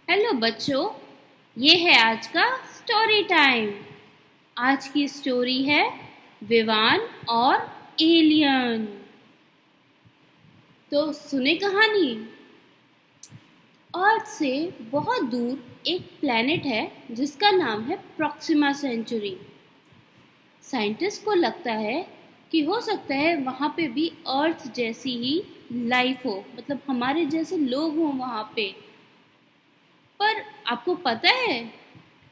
Hello बच्चों, ये है आज का स्टोरी टाइम। आज की स्टोरी है विवान और एलियन। तो सुने कहानी। अर्थ से बहुत दूर एक प्लेनेट है जिसका नाम है प्रॉक्सिमा सेंचुरी। साइंटिस्ट को लगता है कि हो सकता है वहाँ पे भी अर्थ जैसी ही लाइफ हो, मतलब हमारे जैसे लोग हों वहाँ पे। पर आपको पता है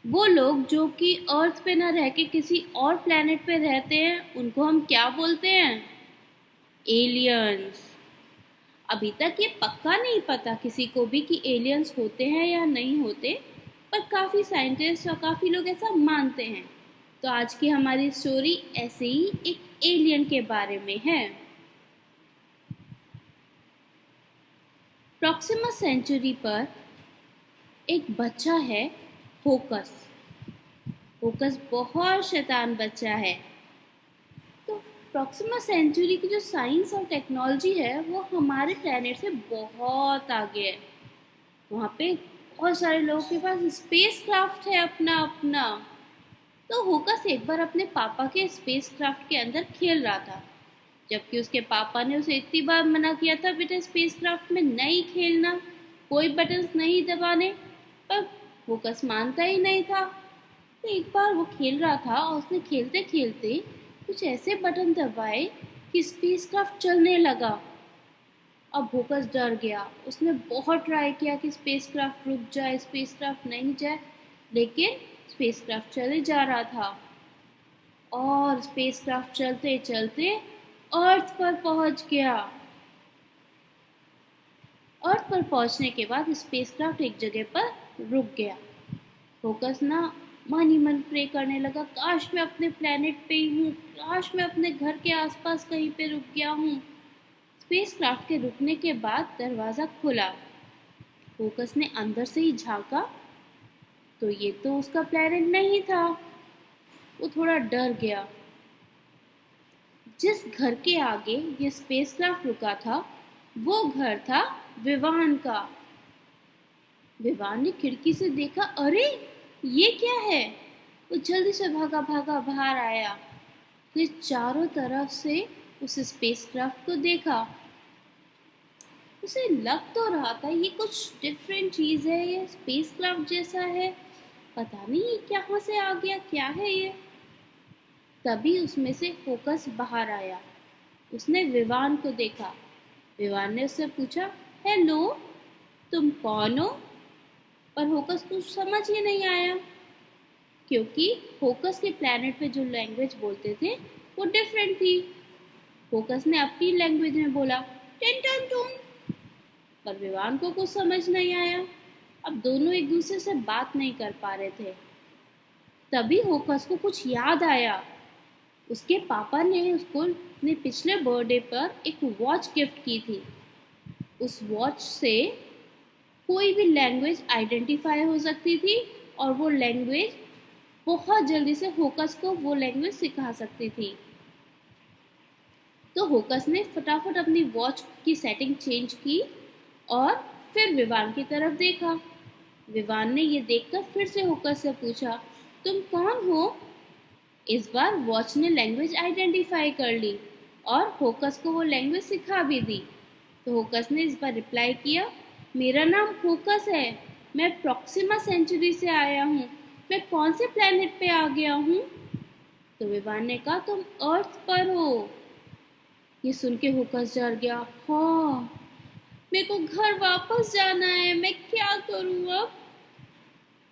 वो लोग जो कि अर्थ पे ना रह के किसी और प्लेनेट पे रहते हैं उनको हम क्या बोलते हैं? एलियंस। अभी तक ये पक्का नहीं पता किसी को भी कि एलियंस होते हैं या नहीं होते, पर काफ़ी साइंटिस्ट और काफ़ी लोग ऐसा मानते हैं। तो आज की हमारी स्टोरी ऐसे ही एक एलियन के बारे में है। प्रॉक्सिमा सेंचुरी पर एक बच्चा है, फोकस। फोकस बहुत शैतान बच्चा है। तो प्रॉक्सिमा सेंचुरी की जो साइंस और टेक्नोलॉजी है वो हमारे प्लेनेट से बहुत आगे है। वहाँ पे बहुत सारे लोगों के पास स्पेस क्राफ्ट है अपना अपना। तो होकस एक बार अपने पापा के स्पेस क्राफ्ट के अंदर खेल रहा था, जबकि उसके पापा ने उसे इतनी बार मना किया था, बेटा स्पेस क्राफ्ट में नहीं खेलना, कोई बटन्स नहीं दबाने। पर होकस मानता ही नहीं था। तो एक बार वो खेल रहा था और उसने खेलते खेलते कुछ ऐसे बटन दबाए कि स्पेसक्राफ्ट चलने लगा। अब फोकस डर गया। उसने बहुत ट्राई किया कि स्पेसक्राफ्ट रुक जाए, स्पेसक्राफ्ट नहीं जाए, लेकिन स्पेसक्राफ्ट चले जा रहा था। और स्पेसक्राफ्ट चलते चलते अर्थ पर पहुंच गया। अर्थ पर पहुंचने के बाद स्पेसक्राफ्ट एक जगह पर रुक गया। फोकस ना मन ही मन प्रे करने लगा, काश मैं अपने प्लेनेट पे ही हूँ, काश मैं अपने घर के आसपास कहीं पे रुक गया हूँ। स्पेसक्राफ्ट के रुकने के बाद दरवाज़ा खुला। फोकस ने अंदर से ही झांका तो ये तो उसका प्लेनेट नहीं था। वो थोड़ा डर गया। जिस घर के आगे ये स्पेसक्राफ्ट रुका था वो घर था विवान का। विवान ने खिड़की से देखा, अरे ये क्या है। वो जल्दी से भागा भागा बाहर आया। फिर चारों तरफ से उस स्पेसक्राफ्ट को देखा। उसे लग तो रहा था ये कुछ डिफरेंट चीज़ है, ये स्पेसक्राफ्ट जैसा है, पता नहीं ये कहाँ से आ गया, क्या है ये। तभी उसमें से फोकस बाहर आया। उसने विवान को देखा। विवान ने उससे पूछा, हेलो, तुम कौन हो? पर फोकस को समझ ही नहीं आया, क्योंकि फोकस के प्लेनेट पे जो लैंग्वेज बोलते थे वो डिफरेंट थी। फोकस ने अपनी लैंग्वेज में बोला, टेन टन टून। पर विवान को कुछ समझ नहीं आया। अब दोनों एक दूसरे से बात नहीं कर पा रहे थे। तभी फोकस को कुछ याद आया। उसके पापा ने उसको अपने पिछले बर्थडे पर एक वॉच गिफ्ट की थी। उस वॉच से कोई भी लैंग्वेज आइडेंटिफाई हो सकती थी और वो लैंग्वेज बहुत जल्दी से फोकस को वो लैंग्वेज सिखा सकती थी। तो फोकस ने फटाफट अपनी वॉच की सेटिंग चेंज की और फिर विवान की तरफ देखा। विवान ने ये देखकर फिर से फोकस से पूछा, तुम कौन हो? इस बार वॉच ने लैंग्वेज आइडेंटिफाई कर ली और फोकस को वो लैंग्वेज सिखा भी दी। तो फोकस ने इस बार रिप्लाई किया, मेरा नाम फोकस है, मैं प्रॉक्सिमा सेंचुरी से आया हूँ, मैं कौन से प्लेनेट पे आ गया हूँ? तो विवान ने कहा, तुम अर्थ पर हो। ये सुन के फोकस डर गया। हाँ, मेरे को घर वापस जाना है, मैं क्या करूँ अब?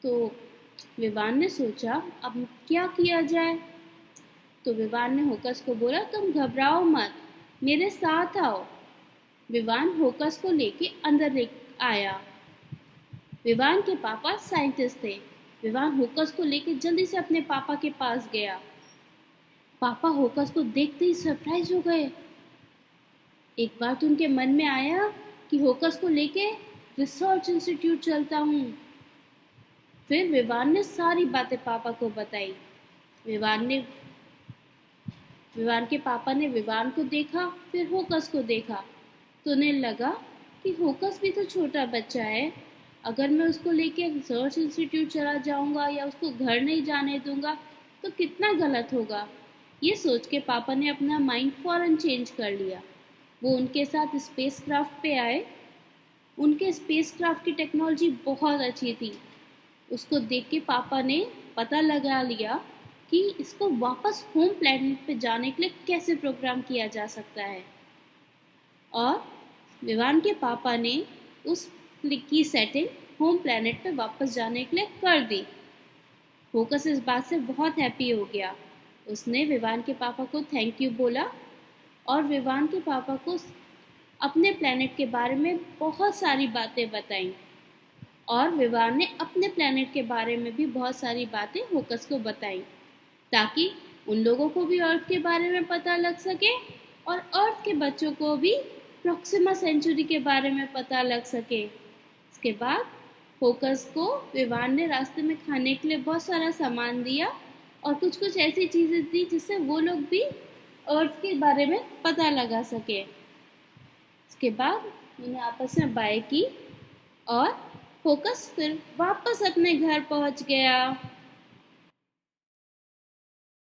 तो विवान ने सोचा अब क्या किया जाए। तो विवान ने होकस को बोला, तुम घबराओ मत, मेरे साथ आओ। विवान होकस को लेके अंदर ले आया। विवान के पापा साइंटिस्ट थे। विवान होकस को लेके जल्दी से अपने पापा के पास गया। पापा होकस को देखते ही सरप्राइज हो गए। एक बार तो उनके मन में आया कि होकस को लेके रिसर्च इंस्टीट्यूट चलता हूँ। फिर विवान ने सारी बातें पापा को बताई। विवान ने विवान के पापा ने विवान को देखा, फिर होकस को देखा, तो उन्हें लगा कि होकस भी तो छोटा बच्चा है अगर मैं उसको लेके रिसर्च इंस्टीट्यूट चला जाऊंगा या उसको घर नहीं जाने दूंगा तो कितना गलत होगा। ये सोच के पापा ने अपना माइंड फ़ौरन चेंज कर लिया। वो उनके साथ स्पेसक्राफ्ट पे आए। उनके स्पेसक्राफ्ट की टेक्नोलॉजी बहुत अच्छी थी। उसको देख के पापा ने पता लगा लिया कि इसको वापस होम प्लेनेट पे जाने के लिए कैसे प्रोग्राम किया जा सकता है। और विवान के पापा ने उस की सेटिंग होम प्लेनेट पे वापस जाने के लिए कर दी। फोकस इस बात से बहुत हैप्पी हो गया। उसने विवान के पापा को थैंक यू बोला और विवान के पापा को अपने प्लेनेट के बारे में बहुत सारी बातें बताई। और विवान ने अपने प्लेनेट के बारे में भी बहुत सारी बातें फोकस को बताई ताकि उन लोगों को भी अर्थ के बारे में पता लग सके और अर्थ के बच्चों को भी प्रॉक्सिमा सेंचुरी के बारे में पता लग सके। इसके बाद फोकस को विवान ने रास्ते में खाने के लिए बहुत सारा सामान दिया और कुछ कुछ ऐसी चीज़ें दी जिससे वो लोग भी अर्थ के बारे में पता लगा सके। इसके बाद उन्हें आपस में बाय की और फोकस फिर वापस अपने घर पहुंच गया।